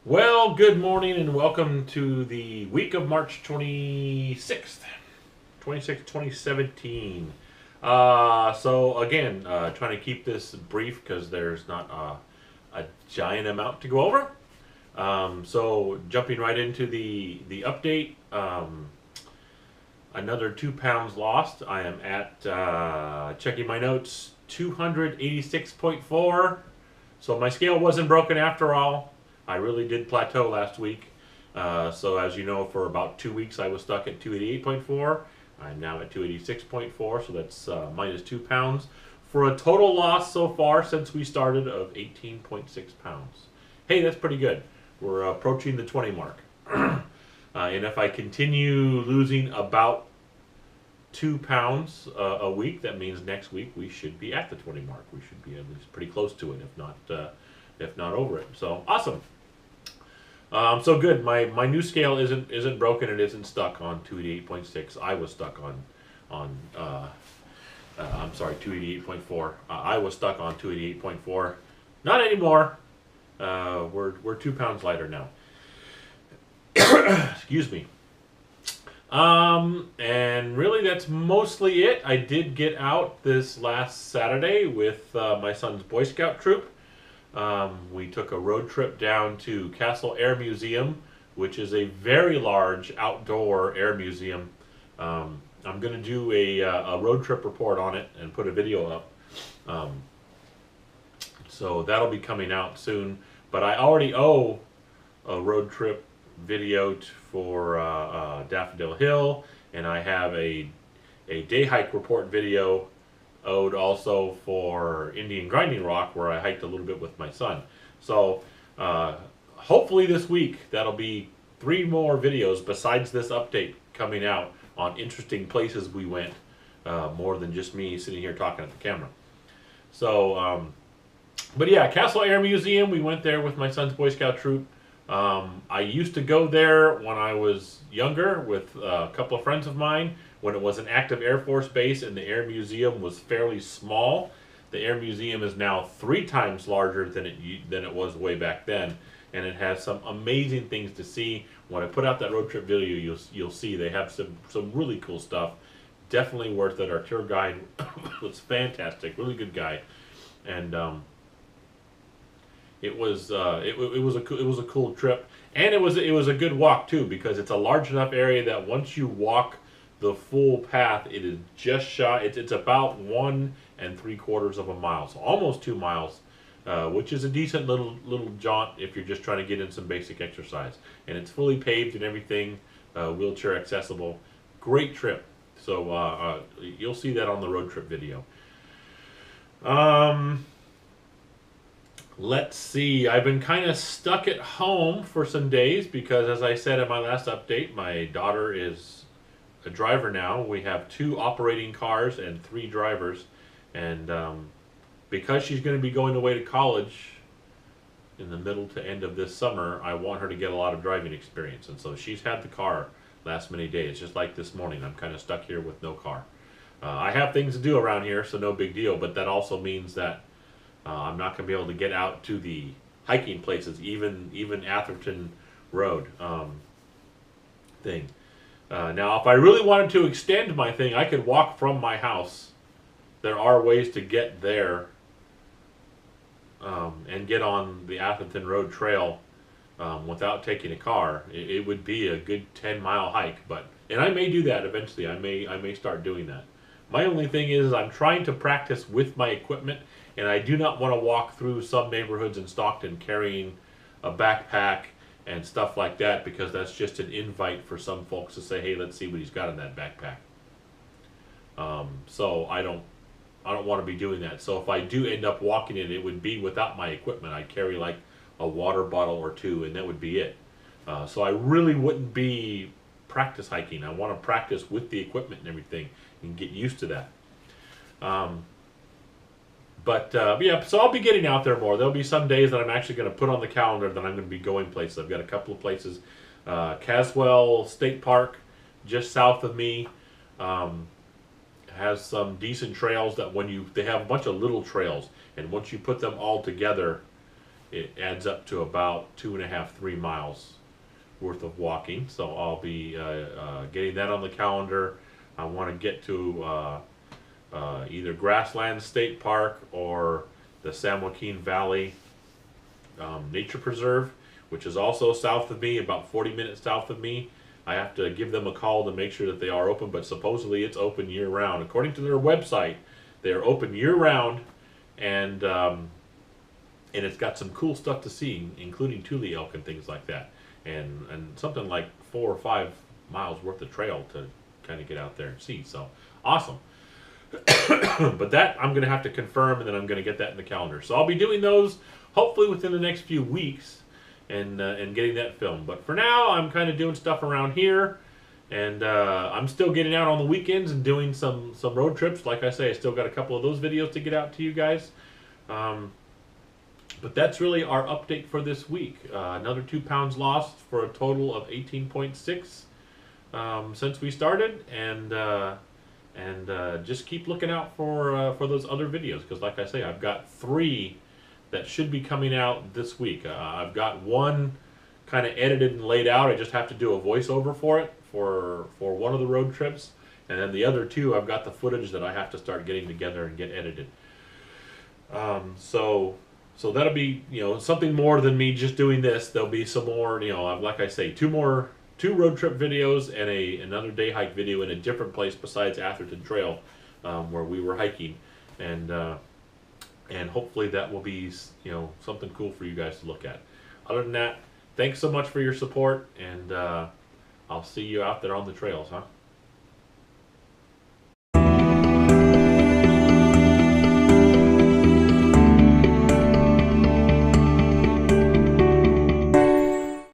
Well, good morning and welcome to the week of March 26th, 2017. So again, trying to keep this brief because there's not a giant amount to go over. So jumping right into the update, another 2 pounds lost. I am at, checking my notes, 286.4. So my scale wasn't broken after all. I really did plateau last week. So as you know, for about 2 weeks I was stuck at 288.4. I'm now at 286.4, so that's minus 2 pounds for a total loss so far since we started of 18.6 pounds. Hey, that's pretty good. We're approaching the 20 mark. And if I continue losing about 2 pounds a week, that means next week we should be at the 20 mark. We should be at least pretty close to it, if not over it. So awesome. So good. My new scale isn't broken. It isn't stuck on 288.6. I was stuck on I'm sorry, 288.4. I was stuck on 288.4. Not anymore. We're 2 pounds lighter now. Excuse me. And really that's mostly it. I did get out this last Saturday with my son's Boy Scout troop. We took a road trip down to Castle Air Museum, which is a very large outdoor air museum. I'm going to do a road trip report on it and put a video up. So that'll be coming out soon. But I already owe a road trip video for Daffodil Hill, and I have a day hike report video owed also for Indian Grinding Rock, where I hiked a little bit with my son. So hopefully this week that'll be 3 more videos besides this update coming out on interesting places we went, more than just me sitting here talking at the camera. So but yeah, Castle Air Museum, we went there with my son's Boy Scout troop. I used to go there when I was younger with a couple of friends of mine when it was an active Air Force base and the Air Museum was fairly small. The Air Museum is now 3 times larger than it was way back then, and it has some amazing things to see. When I put out that road trip video, you'll see they have some really cool stuff. Definitely worth it. Our tour guide was fantastic, really good guy, and it was a cool trip, and it was a good walk too, because it's a large enough area that once you walk the full path, it is just shy. It's about 1 3/4 of a mile, so almost 2 miles, which is a decent little jaunt if you're just trying to get in some basic exercise. And it's fully paved and everything, wheelchair accessible. Great trip. So you'll see that on the road trip video. Let's see, I've been kind of stuck at home for some days because, as I said in my last update, my daughter is a driver now. We have 2 operating cars and 3 drivers, and because she's going to be going away to college in the middle to end of this summer, I want her to get a lot of driving experience, and so she's had the car last many days. Just like this morning, I'm kind of stuck here with no car. I have things to do around here, so no big deal, but that also means that I'm not going to be able to get out to the hiking places, even Atherton Road thing. Now, if I really wanted to extend my thing, I could walk from my house. There are ways to get there and get on the Atherton Road Trail without taking a car. It would be a good 10-mile hike, and I may do that eventually. I may start doing that. My only thing is I'm trying to practice with my equipment, and I do not want to walk through some neighborhoods in Stockton carrying a backpack and stuff like that, because that's just an invite for some folks to say, hey, let's see what he's got in that backpack. So I don't want to be doing that. So if I do end up walking it would be without my equipment. I'd carry like a water bottle or 2, and that would be it. So I really wouldn't be practice hiking. I want to practice with the equipment and everything and get used to that. Yeah, so I'll be getting out there more. There'll be some days that I'm actually going to put on the calendar that I'm going to be going places. I've got a couple of places. Caswell State Park, just south of me, has some decent trails that they have a bunch of little trails, and once you put them all together, it adds up to about 2.5–3 miles worth of walking. So I'll be getting that on the calendar. I want to get to either Grassland State Park or the San Joaquin Valley Nature Preserve, which is also south of me, about 40 minutes south of me. I have to give them a call to make sure that they are open, but supposedly it's open year-round. According to their website, they are open year-round, and it's got some cool stuff to see, including tule elk and things like that, and something like 4 or 5 miles worth of trail to kind of get out there and see. So awesome. But that I'm going to have to confirm, and then I'm going to get that in the calendar. So I'll be doing those hopefully within the next few weeks, and getting that filmed. But for now, I'm kind of doing stuff around here, and I'm still getting out on the weekends and doing some road trips. Like I say, I still got a couple of those videos to get out to you guys. But that's really our update for this week. Another 2 pounds lost for a total of 18.6 since we started, and just keep looking out for those other videos, because like I say, I've got 3 that should be coming out this week. I've got one kind of edited and laid out. I just have to do a voiceover for it for one of the road trips, and then the other 2 I've got the footage that I have to start getting together and get edited. So that'll be, something more than me just doing this. There'll be some more, like I say, 2 road trip videos and another day hike video in a different place besides Atherton Trail, where we were hiking, and hopefully that will be, something cool for you guys to look at. Other than that, thanks so much for your support, and I'll see you out there on the trails, huh?